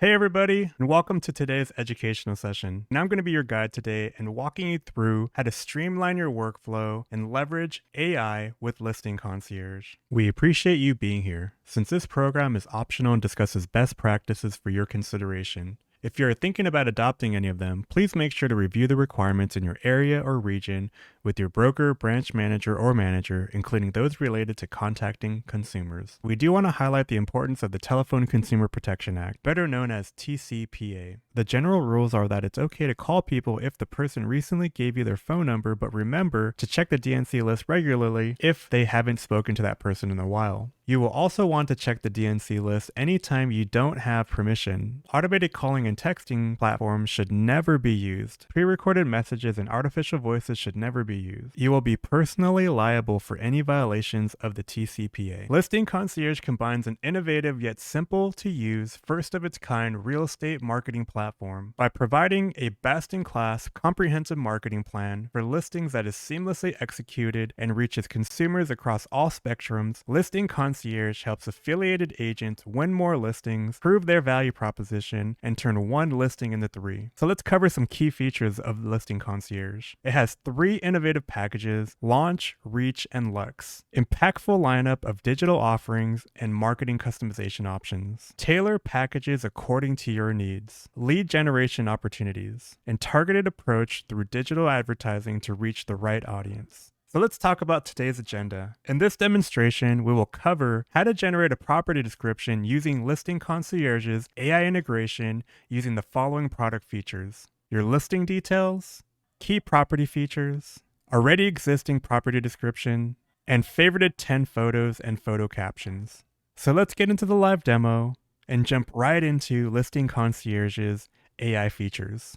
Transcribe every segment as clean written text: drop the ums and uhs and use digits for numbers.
Hey everybody, and welcome to today's educational session. And I'm going to be your guide today and walking you through how to streamline your workflow and leverage AI with Listing Concierge. We appreciate you being here, since this program is optional and discusses best practices for your consideration. If you're thinking about adopting any of them, please make sure to review the requirements in your area or region with your broker, branch manager, or manager, including those related to contacting consumers. We do want to highlight the importance of the Telephone Consumer Protection Act, better known as TCPA. The general rules are that it's okay to call people if the person recently gave you their phone number, but remember to check the DNC list regularly if they haven't spoken to that person in a while. You will also want to check the DNC list anytime you don't have permission. Automated calling and texting platforms should never be used. Pre-recorded messages and artificial voices should never be used. You will be personally liable for any violations of the TCPA. Listing Concierge combines an innovative yet simple to use, first of its kind real estate marketing platform by providing a best-in-class comprehensive marketing plan for listings that is seamlessly executed and reaches consumers across all spectrums. Listing Concierge helps affiliated agents win more listings, prove their value proposition, and turn one listing into three. So let's cover some key features of Listing Concierge. It has 3 innovative packages: Launch, Reach, and Lux. Impactful lineup of digital offerings and marketing customization options. Tailor packages according to your needs. Lead generation opportunities. And targeted approach through digital advertising to reach the right audience. So let's talk about today's agenda. In this demonstration, we will cover how to generate a property description using Listing Concierge's AI integration using the following product features: your listing details, key property features, already existing property description, and favorited 10 photos and photo captions. So let's get into the live demo and jump right into Listing Concierge's AI features.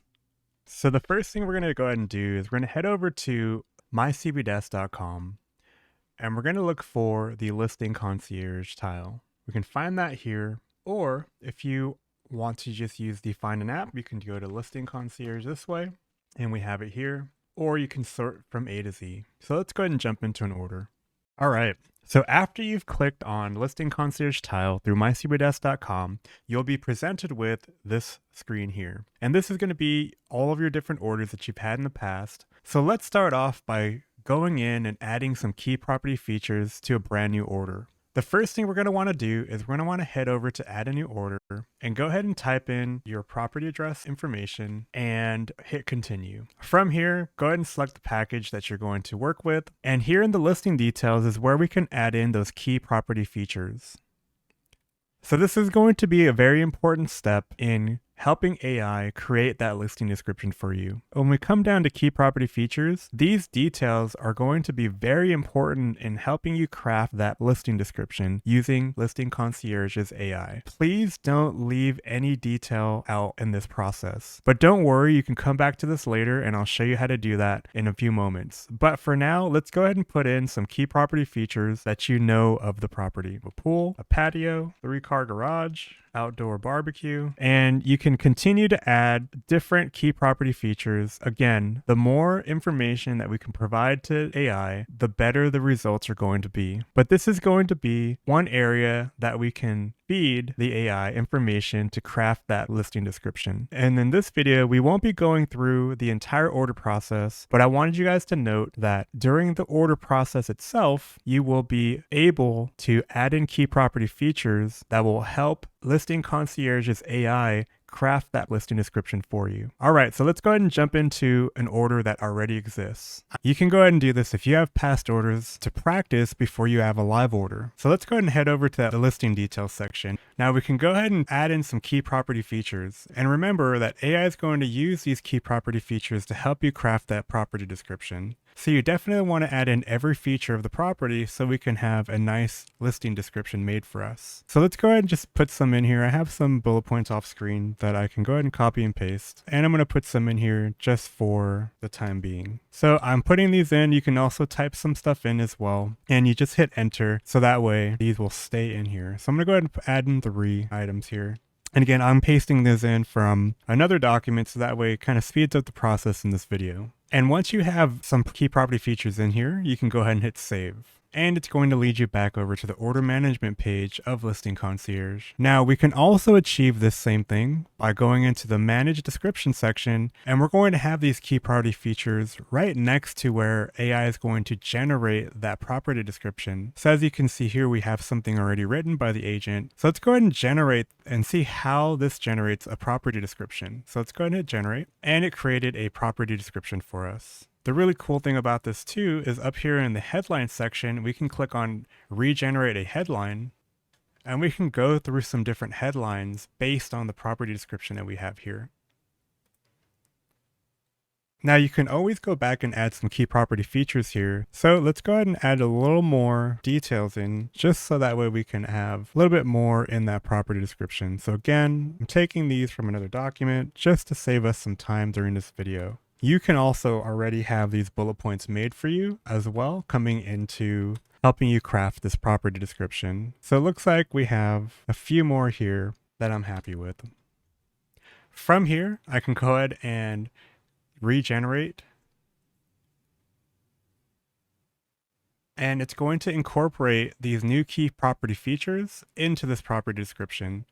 So the first thing we're going to go ahead and do is we're going to head over to mycbdesk.com and we're going to look for the Listing Concierge tile. We can find that here, or if you want to just use the Find an App, you can go to Listing Concierge this way and we have it here, or you can sort from A to Z. So let's go ahead and jump into an order. All right. So after you've clicked on Listing Concierge tile through mycbdesk.com, you'll be presented with this screen here. And this is going to be all of your different orders that you've had in the past. So let's start off by going in and adding some key property features to a brand new order. The first thing we're going to want to do is we're going to want to head over to add a new order and go ahead and type in your property address information and hit continue. From here, go ahead and select the package that you're going to work with. And here in the listing details is where we can add in those key property features. So this is going to be a very important step in helping AI create that listing description for you. When we come down to key property features, these details are going to be very important in helping you craft that listing description using Listing Concierge's AI. Please don't leave any detail out in this process. But don't worry, you can come back to this later and I'll show you how to do that in a few moments. But for now, let's go ahead and put in some key property features that you know of the property: a pool, a patio, 3-car garage, outdoor barbecue, and you can continue to add different key property features. Again, the more information that we can provide to AI, the better the results are going to be. But this is going to be one area that we can feed the AI information to craft that listing description. And in this video, we won't be going through the entire order process, but I wanted you guys to note that during the order process itself, you will be able to add in key property features that will help Listing Concierge's AI craft that listing description for you. All right, so let's go ahead and jump into an order that already exists. You can go ahead and do this if you have past orders to practice before you have a live order. So let's go ahead and head over to the listing details section. Now we can go ahead and add in some key property features. And remember that AI is going to use these key property features to help you craft that property description. So you definitely want to add in every feature of the property so we can have a nice listing description made for us. So let's go ahead and just put some in here. I have some bullet points off screen that I can go ahead and copy and paste. And I'm going to put some in here just for the time being. So I'm putting these in. You can also type some stuff in as well. And you just hit enter. So that way these will stay in here. So I'm going to go ahead and add in 3 items here. And again, I'm pasting this in from another document so that way it kind of speeds up the process in this video. And once you have some key property features in here, you can go ahead and hit save. and it's going to lead you back over to the order management page of Listing Concierge. Now, we can also achieve this same thing by going into the Manage Description section, and we're going to have these key priority features right next to where AI is going to generate that property description. So as you can see here, we have something already written by the agent. So let's go ahead and generate and see how this generates a property description. So let's go ahead and hit generate, and it created a property description for us. The really cool thing about this too is up here in the headline section, we can click on regenerate a headline, and we can go through some different headlines based on the property description that we have here. Now you can always go back and add some key property features here. So let's go ahead and add a little more details in, just so that way we can have a little bit more in that property description. So again, I'm taking these from another document just to save us some time during this video. You can also already have these bullet points made for you as well, coming into helping you craft this property description. So it looks like we have a few more here that I'm happy with. From here, I can go ahead and regenerate, and it's going to incorporate these new key property features into this property description.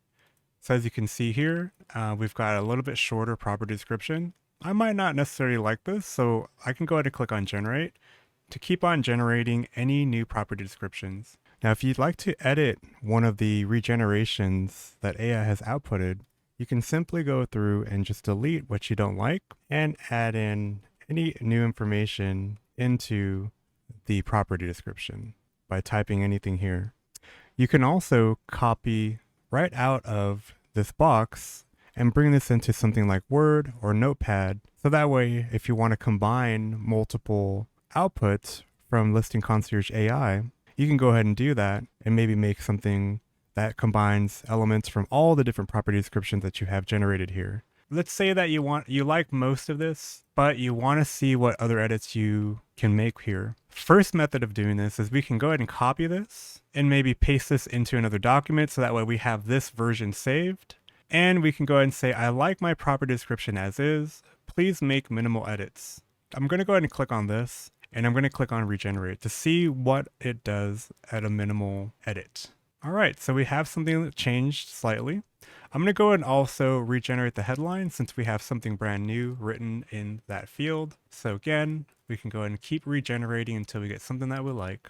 So as you can see here, we've got a little bit shorter property description. I might not necessarily like this, so I can go ahead and click on generate to keep on generating any new property descriptions. Now, if you'd like to edit one of the regenerations that AI has outputted, you can simply go through and just delete what you don't like and add in any new information into the property description by typing anything here. You can also copy right out of this box and bring this into something like Word or Notepad. So that way, if you want to combine multiple outputs from Listing Concierge AI, you can go ahead and do that and maybe make something that combines elements from all the different property descriptions that you have generated here. Let's say that you like most of this, but you want to see what other edits you can make here. First method of doing this is we can go ahead and copy this and maybe paste this into another document, so that way we have this version saved. And we can go ahead and say, I like my property description as is. Please make minimal edits. I'm going to go ahead and click on this, and I'm going to click on regenerate to see what it does at a minimal edit. All right, so we have something that changed slightly. I'm going to go ahead and also regenerate the headline since we have something brand new written in that field. So again, we can go ahead and keep regenerating until we get something that we like.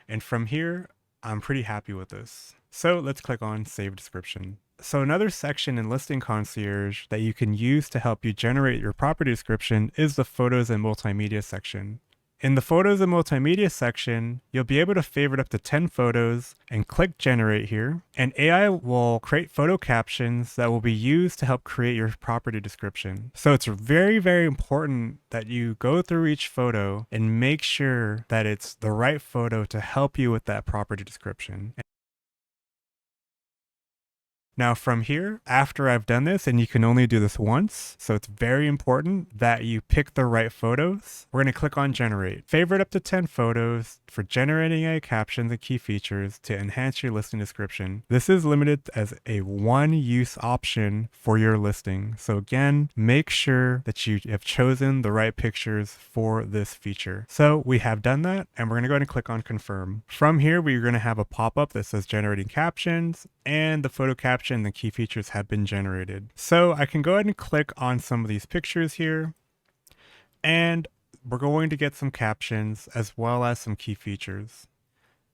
And from here, I'm pretty happy with this. So let's click on Save Description. So another section in Listing Concierge that you can use to help you generate your property description is the Photos and Multimedia section. In the Photos and Multimedia section, you'll be able to favorite up to 10 photos and click Generate here, and AI will create photo captions that will be used to help create your property description. So it's very, very important that you go through each photo and make sure that it's the right photo to help you with that property description. Now from here, after I've done this, and you can only do this once, so it's very important that you pick the right photos. We're going to click on Generate. Favorite up to 10 photos for generating AI captions and key features to enhance your listing description. This is limited as a one-use option for your listing. So again, make sure that you have chosen the right pictures for this feature. So we have done that, and we're going to go ahead and click on Confirm. From here, we're going to have a pop-up that says Generating Captions, and the photo caption and the key features have been generated. So I can go ahead and click on some of these pictures here, and we're going to get some captions as well as some key features.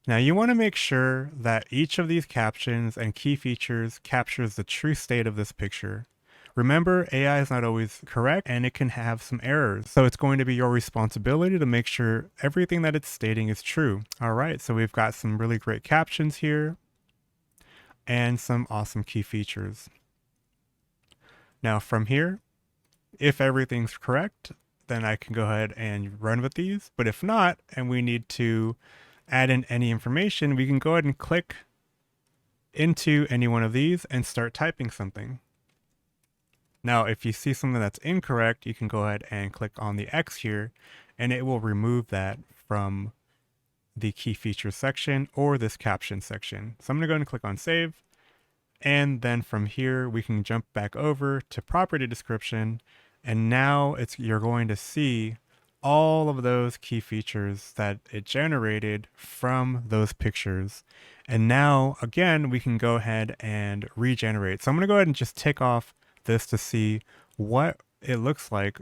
Now you want to make sure that each of these captions and key features captures the true state of this picture. Remember, AI is not always correct and it can have some errors. So it's going to be your responsibility to make sure everything that it's stating is true. All right, so we've got some really great captions here and some awesome key features. Now from here, if everything's correct, then I can go ahead and run with these. But if not, and we need to add in any information, we can go ahead and click into any one of these and start typing something. Now, if you see something that's incorrect, you can go ahead and click on the X here, and it will remove that from the key features section or this caption section. So I'm going to go ahead and click on Save. And then from here, we can jump back over to property description. And now you're going to see all of those key features that it generated from those pictures. And now, again, we can go ahead and regenerate. So I'm going to go ahead and just tick off this to see what it looks like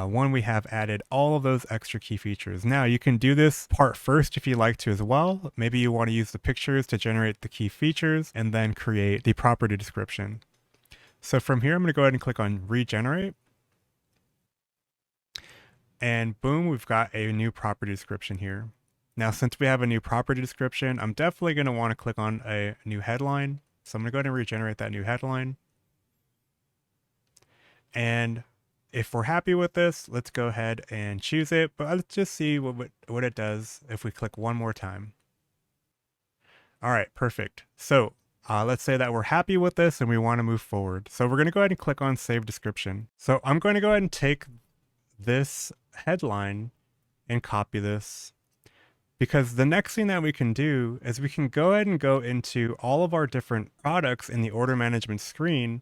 when we have added all of those extra key features. Now you can do this part first if you like to as well. Maybe you want to use the pictures to generate the key features and then create the property description. So from here, I'm going to go ahead and click on regenerate. And boom, we've got a new property description here. Now, since we have a new property description, I'm definitely going to want to click on a new headline. So I'm going to go ahead and regenerate that new headline. And if we're happy with this, let's go ahead and choose it. But let's just see what it does if we click one more time. All right, perfect. So let's say that we're happy with this and we want to move forward. So we're going to go ahead and click on Save Description. So I'm going to go ahead and take this headline and copy this, because the next thing that we can do is we can go ahead and go into all of our different products in the order management screen,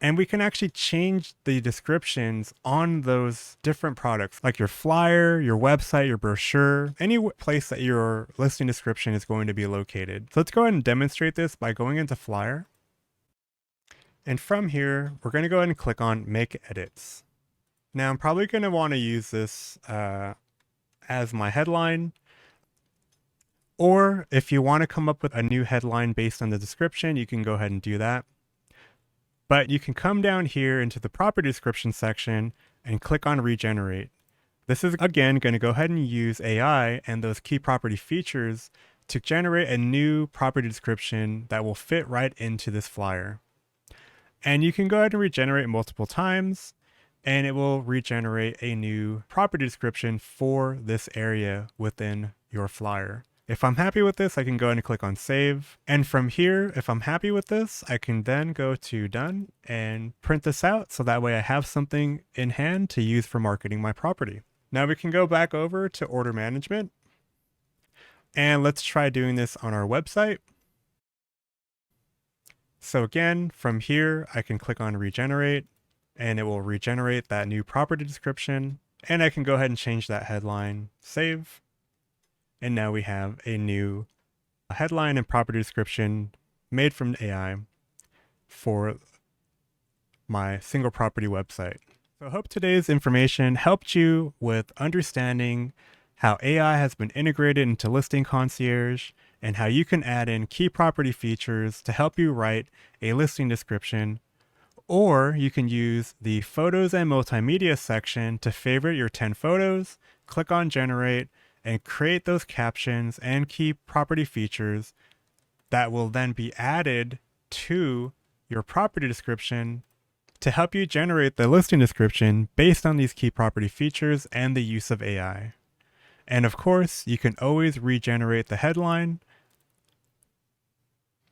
and we can actually change the descriptions on those different products, like your flyer, your website, your brochure, any place that your listing description is going to be located. So let's go ahead and demonstrate this by going into Flyer. And from here, we're going to go ahead and click on Make Edits. Now I'm probably going to want to use this as my headline. Or if you want to come up with a new headline based on the description, you can go ahead and do that. But you can come down here into the property description section and click on Regenerate. This is, again, going to go ahead and use AI and those key property features to generate a new property description that will fit right into this flyer. And you can go ahead and regenerate multiple times, and it will regenerate a new property description for this area within your flyer. If I'm happy with this, I can go ahead and click on Save. And from here, if I'm happy with this, I can then go to Done and print this out, so that way I have something in hand to use for marketing my property. Now we can go back over to Order Management, and let's try doing this on our website. So again, from here, I can click on Regenerate, and it will regenerate that new property description. And I can go ahead and change that headline, save. And now we have a new headline and property description made from AI for my single property website. So I hope today's information helped you with understanding how AI has been integrated into Listing Concierge and how you can add in key property features to help you write a listing description. Or you can use the Photos and Multimedia section to favorite your 10 photos, click on Generate, and create those captions and key property features that will then be added to your property description to help you generate the listing description based on these key property features and the use of AI. And of course, you can always regenerate the headline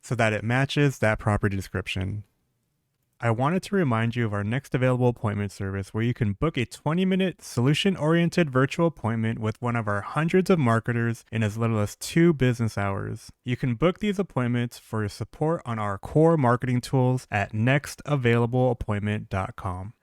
so that it matches that property description. I wanted to remind you of our next available appointment service, where you can book a 20-minute solution-oriented virtual appointment with one of our hundreds of marketers in as little as 2 business hours. You can book these appointments for your support on our core marketing tools at nextavailableappointment.com.